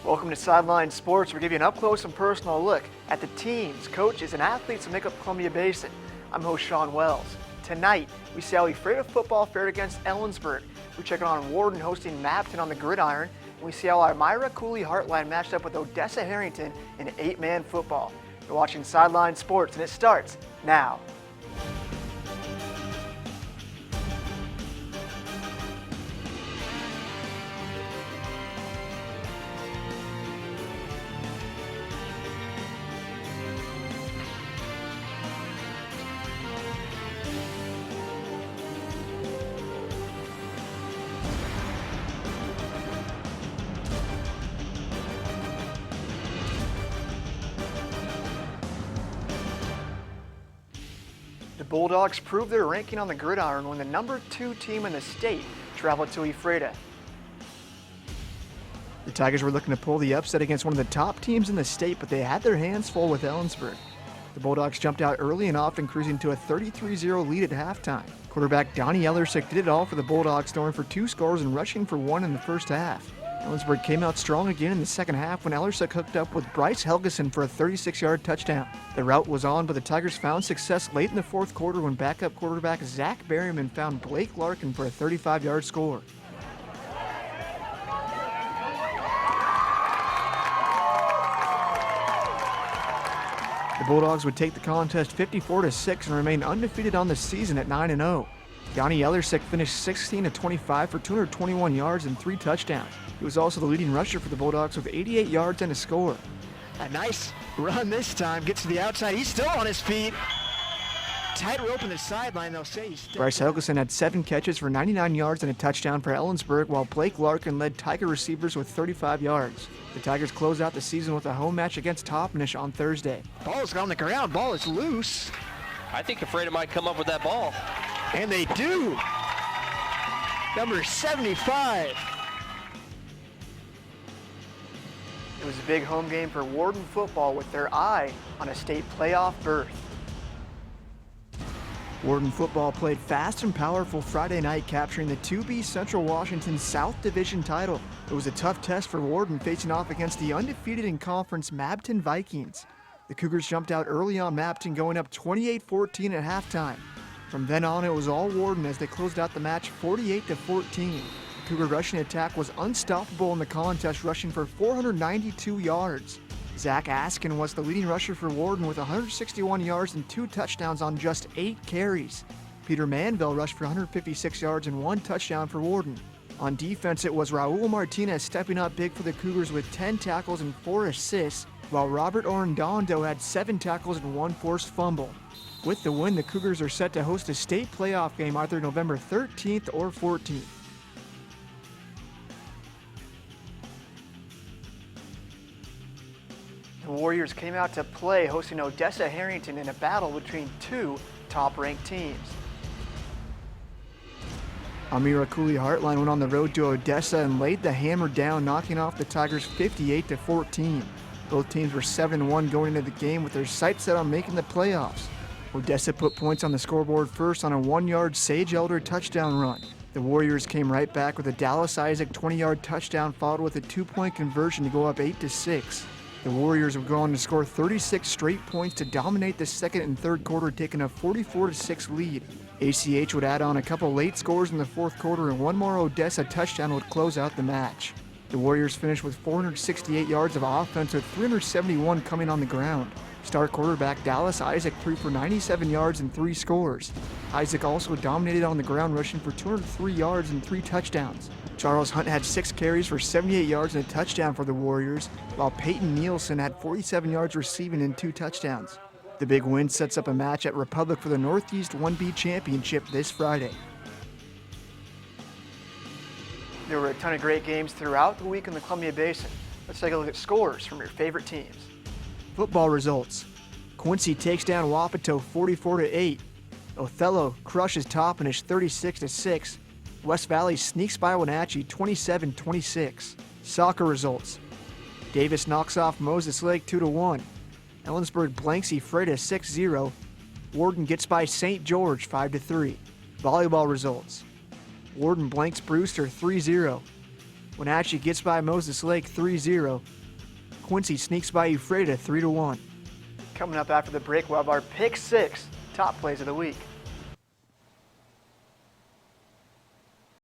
Welcome to Sidelined Sports. We give you an up-close and personal look at the teams, coaches, and athletes that make up Columbia Basin. I'm host Sean Wells. Tonight, we see how Ephrata football fared against Ellensburg. We check on Warden hosting Mabton on the gridiron, and we see how our Myra Cooley Heartline matched up with Odessa Harrington in 8-man football. You're watching Sidelined Sports, and it starts now. The Bulldogs proved their ranking on the gridiron when the number 2 team in the state traveled to Ephrata. The Tigers were looking to pull the upset against one of the top teams in the state, but they had their hands full with Ellensburg. The Bulldogs jumped out early and often cruising to a 33-0 lead at halftime. Quarterback Donnie Ellersick did it all for the Bulldogs, throwing for 2 scores and rushing for 1 in the first half. Ellensburg came out strong again in the second half when Ellersick hooked up with Bryce Helgeson for a 36-yard touchdown. The route was on, but the Tigers found success late in the fourth quarter when backup quarterback Zach Berryman found Blake Larkin for a 35-yard score. The Bulldogs would take the contest 54-6 and remain undefeated on the season at 9-0. Donnie Ellersick finished 16 of 25 for 221 yards and 3 touchdowns. He was also the leading rusher for the Bulldogs with 88 yards and a score. A nice run this time, gets to the outside. He's still on his feet. Tight rope in the sideline, they'll say. Bryce Helgeson had 7 catches for 99 yards and a touchdown for Ellensburg, while Blake Larkin led Tiger receivers with 35 yards. The Tigers close out the season with a home match against Toppenish on Thursday. Ball's on the ground, ball is loose. I think Ephrata might come up with that ball. And they do. Number 75. It was a big home game for Warden football with their eye on a state playoff berth. Warden football played fast and powerful Friday night, capturing the 2B Central Washington South Division title. It was a tough test for Warden, facing off against the undefeated in conference Mabton Vikings. The Cougars jumped out early on Mabton, going up 28-14 at halftime. From then on, it was all Warden as they closed out the match 48-14. The Cougar rushing attack was unstoppable in the contest, rushing for 492 yards. Zach Askin was the leading rusher for Warden with 161 yards and 2 touchdowns on just 8 carries. Peter Manville rushed for 156 yards and 1 touchdown for Warden. On defense, it was Raul Martinez stepping up big for the Cougars with 10 tackles and 4 assists, while Robert Orendondo had 7 tackles and 1 forced fumble. With the win, the Cougars are set to host a state playoff game either November 13th or 14th. The Warriors came out to play, hosting Odessa Harrington in a battle between 2 top-ranked teams. Myra Cooley Heartline went on the road to Odessa and laid the hammer down, knocking off the Tigers 58-14. Both teams were 7-1 going into the game with their sights set on making the playoffs. Odessa put points on the scoreboard first on a 1-yard Sage Elder touchdown run. The Warriors came right back with a Dallas Isaac 20-yard touchdown, followed with a 2-point conversion to go up 8-6. The Warriors would go on to score 36 straight points to dominate the second and third quarter, taking a 44-6 lead. ACH would add on a couple late scores in the fourth quarter, and one more Odessa touchdown would close out the match. The Warriors finished with 468 yards of offense, with 371 coming on the ground. Star quarterback Dallas Isaac threw for 97 yards and 3 scores. Isaac also dominated on the ground, rushing for 203 yards and 3 touchdowns. Charles Hunt had 6 carries for 78 yards and a touchdown for the Warriors, while Peyton Nielsen had 47 yards receiving and 2 touchdowns. The big win sets up a match at Republic for the Northeast 1B Championship this Friday. There were a ton of great games throughout the week in the Columbia Basin. Let's take a look at scores from your favorite teams. Football results. Quincy takes down Wapato 44-8. Othello crushes Toppenish 36-6. West Valley sneaks by Wenatchee 27-26. Soccer results. Davis knocks off Moses Lake 2-1. Ellensburg blanks Ephrata 6-0. Warden gets by St. George 5-3. Volleyball results. Warden blanks Brewster 3-0. Wenatchee gets by Moses Lake 3-0. Quincy sneaks by Ephrata 3-1. Coming up after the break, we'll have our Pick 6 top plays of the week.